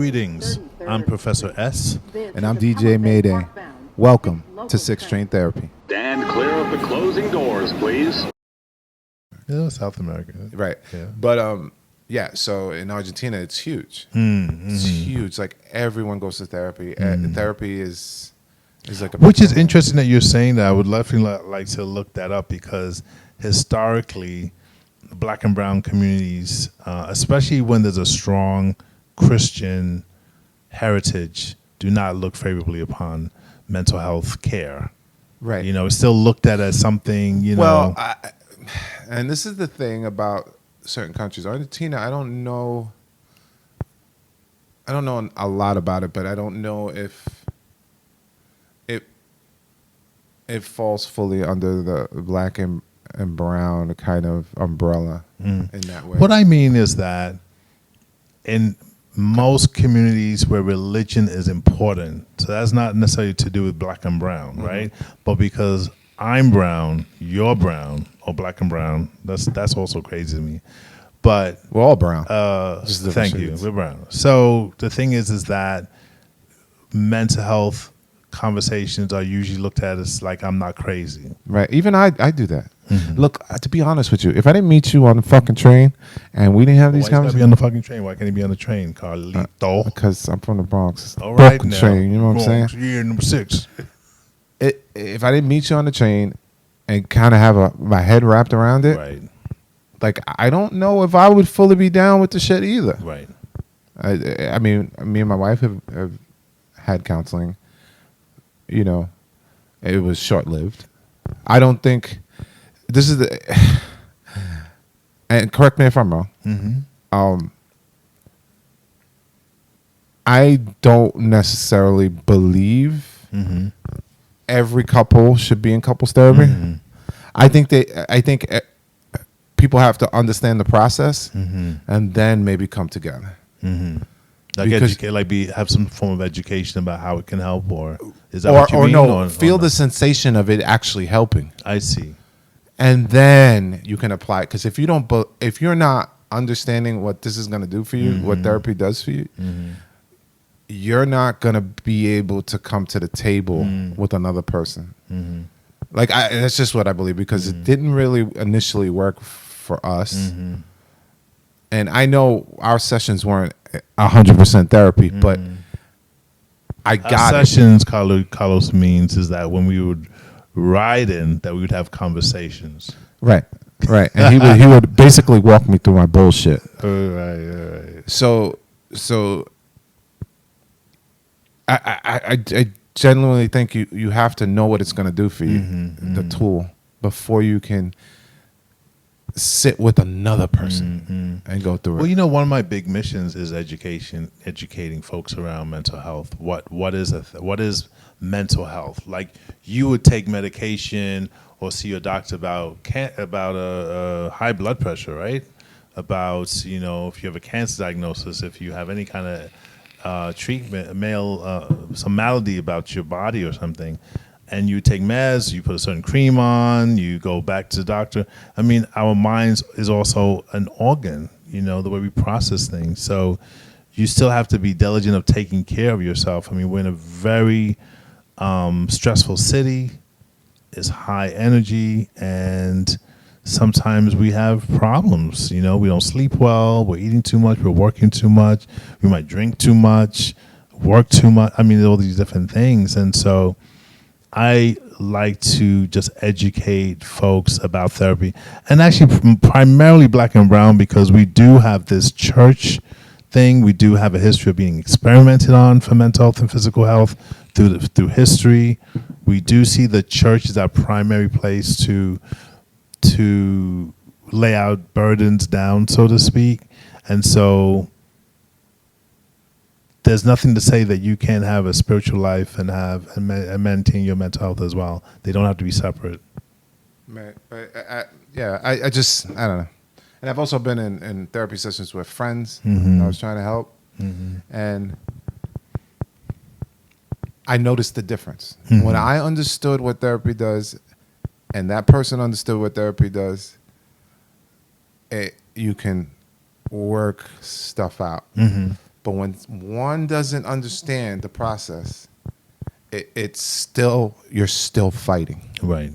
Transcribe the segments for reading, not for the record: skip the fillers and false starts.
Greetings. I'm Professor S. And I'm DJ Mayday. Welcome to Six Train Therapy. Stand clear of the closing doors, please. Yeah, South America. Right. Yeah. But so in Argentina it's huge. It's huge. Like everyone goes to therapy. Therapy is like a Which is interesting that you're saying that. I would definitely like to look that up because historically, Black and brown communities, especially when there's a strong Christian heritage, do not look favorably upon mental health care. right. You know, it's still looked at as something, Well, and this is the thing about certain countries. Argentina, I don't know a lot about it, but I don't know if it falls fully under the black and brown kind of umbrella in that way. what I mean is that in most communities where religion is important, so that's not necessarily to do with black and brown, right? But because I'm brown, you're brown, or black and brown, that's also crazy to me. But We're all brown. Just different thank you, shades. we're brown. So the thing is that mental health conversations are usually looked at as like I'm not crazy. Right. Even I do that. Look, to be honest with you, if I didn't meet you on the fucking train and we didn't have these Why you gotta be conversations, on the fucking train? Why can't he be on the train, Carlito? because I'm from the Bronx. All right, Broken now. train, you know what I'm Bronx, saying? Year number 6. If I didn't meet you on the train and kind of have my head wrapped around it, Right, like I don't know if I would fully be down with the shit either. right. I mean, me and my wife have had counseling. You know, it was short lived. I don't think this is the. And correct me if I'm wrong. I don't necessarily believe every couple should be in couples therapy. I think people have to understand the process and then maybe come together. Like Because- educate, have some form of education about how it can help, or is that Or, what you or mean? no, feel no? the sensation of it actually helping. I see. And then you can apply it. Because if you're not understanding what this is going to do for you, what therapy does for you, you're not going to be able to come to the table with another person. Like that's just what I believe, because it didn't really initially work for us. And I know our sessions weren't 100% therapy, but I got it. Sessions, Carlos means is that when we would ride in, that we would have conversations. Right. And he would basically walk me through my bullshit. Right. So I genuinely think you have to know what it's going to do for you, the tool, before you can sit with another person and go through it. Well, you know, one of my big missions is educating folks around mental health. What is mental health? Like, you would take medication or see your doctor about a high blood pressure, right? About, you know, if you have a cancer diagnosis, if you have any kind of treatment, some malady about your body or something, and you take meds, you put a certain cream on, you go back to the doctor. I mean, our minds is also an organ, you know, the way we process things. So you still have to be diligent of taking care of yourself. I mean, we're in a very stressful city. It's high energy, and sometimes we have problems. You know, we don't sleep well, we're eating too much, we're working too much, we might drink too much, work too much. I mean, all these different things. And so I like to just educate folks about therapy, and actually primarily black and brown, because we do have this church thing. We do have a history of being experimented on for mental health and physical health through history. We do see the church as our primary place to lay out burdens down, so to speak. And so there's nothing to say that you can't have a spiritual life and maintain your mental health as well. They don't have to be separate. Right. But I just, I don't know. And I've also been in therapy sessions with friends I was trying to help. And I noticed the difference. When I understood what therapy does and that person understood what therapy does, you can work stuff out. But when one doesn't understand the process, it's still, you're still fighting. Right.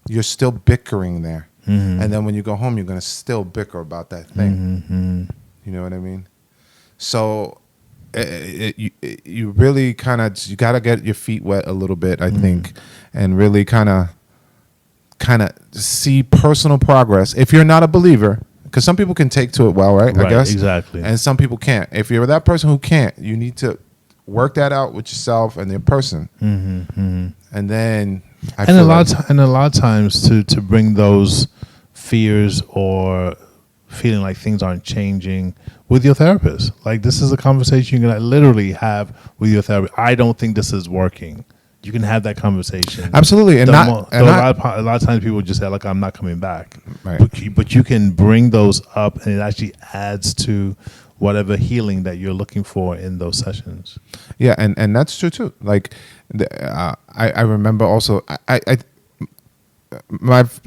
You're still bickering there. And then when you go home, you're going to still bicker about that thing. You know what I mean? So you really kind of, you got to get your feet wet a little bit, I think, and really kind of see personal progress. If you're not a believer, because some people can take to it well, right? I Right, guess. exactly. And some people can't. If you're that person who can't, you need to work that out with yourself and the person. And then I And feel a lot like, of, and a lot of times to bring those fears or feeling like things aren't changing with your therapist. Like, this is a conversation you're gonna literally have with your therapist. I don't think this is working. You can have that conversation. absolutely. And The not, mo- and though not a lot of times people just say, like, I'm not coming back. Right. But you can bring those up, and it actually adds to whatever healing that you're looking for in those sessions. yeah, and that's true too. Like, I remember also,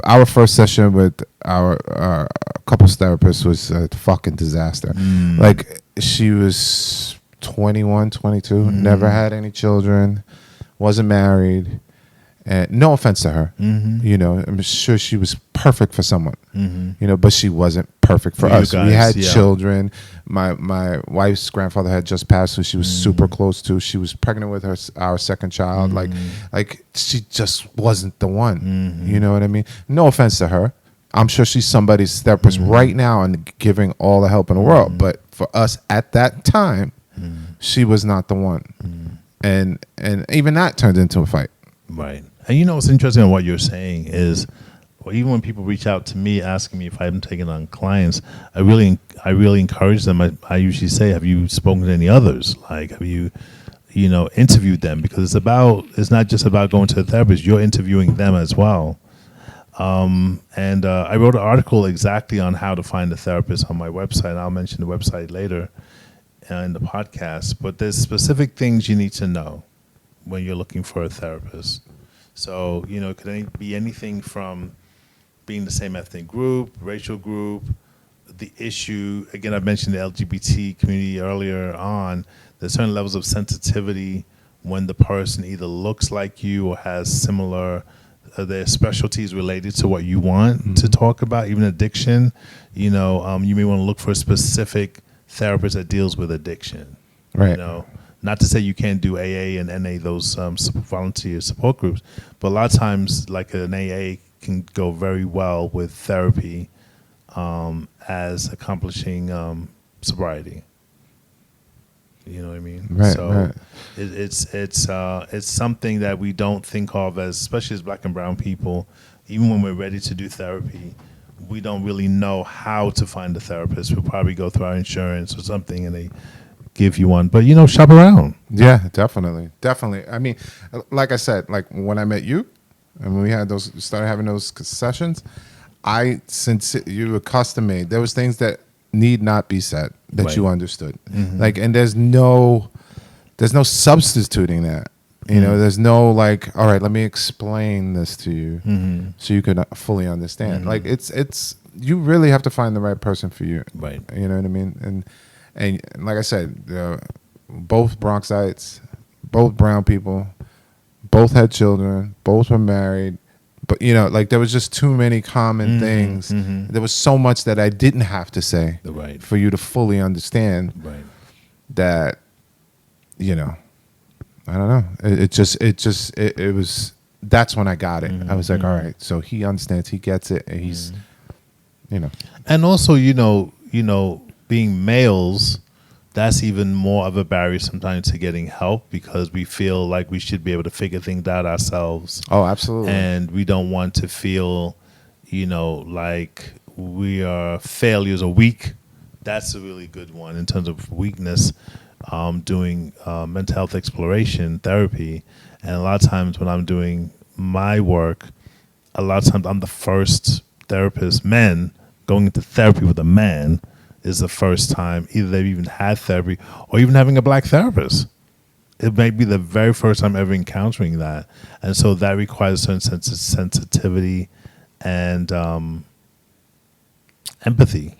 our first session with our couples therapist was a fucking disaster. Like, she was 21, 22, never had any children, wasn't married. And no offense to her, you know, I'm sure she was perfect for someone, you know, but she wasn't perfect for For you us. We guys, had yeah. children. My wife's grandfather had just passed, who she was super close to. She was pregnant with our second child. Like she just wasn't the one. You know what I mean? No offense to her. I'm sure she's somebody's therapist right now and giving all the help in the world. But for us at that time, she was not the one. And even that turned into a fight. Right. And you know what's interesting on what you're saying is, well, even when people reach out to me asking me if I'm taking on clients, I really encourage them. I usually say, have you spoken to any others? Like, have you interviewed them? Because it's not just about going to a therapist. You're interviewing them as well. And I wrote an article exactly on how to find a therapist on my website. I'll mention the website later in the podcast. But there's specific things you need to know when you're looking for a therapist. So, it could be anything from being the same ethnic group, racial group, the issue. Again, I mentioned the LGBT community earlier on. There's certain levels of sensitivity when the person either looks like you or has similar, their specialties related to what you want to talk about, even addiction. You may want to look for a specific therapist that deals with addiction. Right. Not to say you can't do AA and NA, those volunteer support groups, but a lot of times, like an AA can go very well with therapy as accomplishing sobriety. You know what I mean? Right, So right. it's something that we don't think of as, especially as Black and brown people, even when we're ready to do therapy, we don't really know how to find a therapist. We'll probably go through our insurance or something and they give you one, but shop around. Yeah, definitely. I mean, like I said, like when I met you and when we had started having those sessions, since you were custom made, there was things that need not be said that Right. you understood. Like, and there's no substituting that. There's no like, all right, let me explain this to you so you can fully understand. Like, it's you really have to find the right person for you. Right. You know what I mean? And like I said, both Bronxites, both brown people, both had children, both were married. But, like, there was just too many common things. There was so much that I didn't have to say Right. for you to fully understand Right. that, I don't know. It was, that's when I got it. I was like, all right, so he understands, he gets it, and he's, And also, being males, that's even more of a barrier sometimes to getting help because we feel like we should be able to figure things out ourselves. Oh, absolutely. And we don't want to feel, like we are failures or weak. That's a really good one in terms of weakness, doing mental health exploration therapy. And a lot of times when I'm doing my work, a lot of times I'm the first therapist, men, going into therapy with a man is the first time either they've even had therapy or even having a Black therapist. It may be the very first time ever encountering that. And so that requires a certain sense of sensitivity and empathy,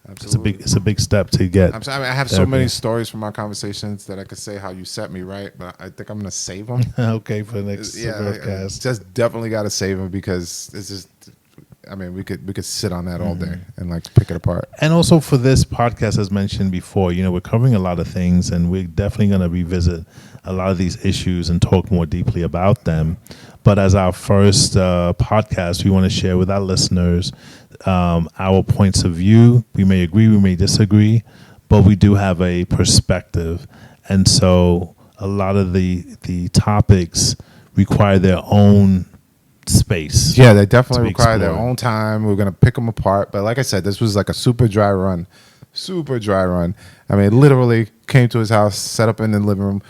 Absolutely. It's a big step to get. I mean, I have so therapy. many stories from our conversations that I could say how you set me right, but I think I'm gonna save them. Okay, for the next Yeah, broadcast. just definitely got to save them because it's just. I mean, we could sit on that all day and like pick it apart. And also for this podcast, as mentioned before, we're covering a lot of things, and we're definitely going to revisit a lot of these issues and talk more deeply about them. But as our first podcast, we want to share with our listeners our points of view. We may agree, we may disagree, but we do have a perspective. And so a lot of the topics require their own space. Yeah, they definitely to be require their explored. own time. We're gonna pick them apart. But like I said, this was like a super dry run. I mean, literally came to his house, set up in the living room.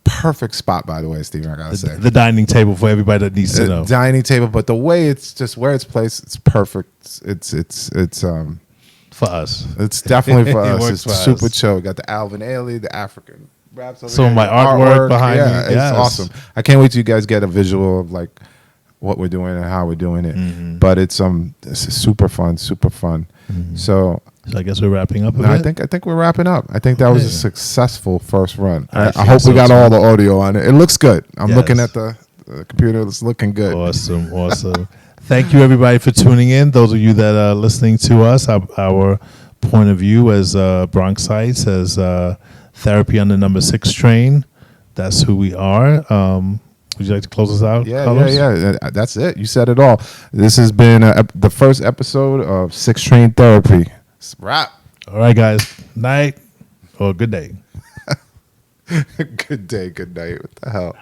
Perfect spot, by the way, Steven, I gotta say. The dining table for everybody that needs to know. Dining table, but the way it's just where it's placed, it's perfect. It's For us. It's definitely for It us. works It's for super us. chill. Got the Alvin Ailey, the African raps over Some of there, my artwork behind yeah, me. it's Yes. awesome. I can't wait till you guys get a visual of like what we're doing and how we're doing it. Mm-hmm. But it's super fun. So So I guess we're wrapping up a no, I bit. think we're wrapping up. I think that was a Okay. successful first run. I I think hope so, we got too. all the audio on it. It looks good. I'm Yes. looking at the computer. It's looking good. Awesome. Thank you, everybody, for tuning in. Those of you that are listening to us, our point of view as Bronxites, as therapy on the number 6 train. That's who we are. Would you like to close us out? Carlos? Yeah. That's it. You said it all. This has been the first episode of 6 Train Therapy. It's a wrap. All right, guys. Night or good day. Good day, good night. What the hell?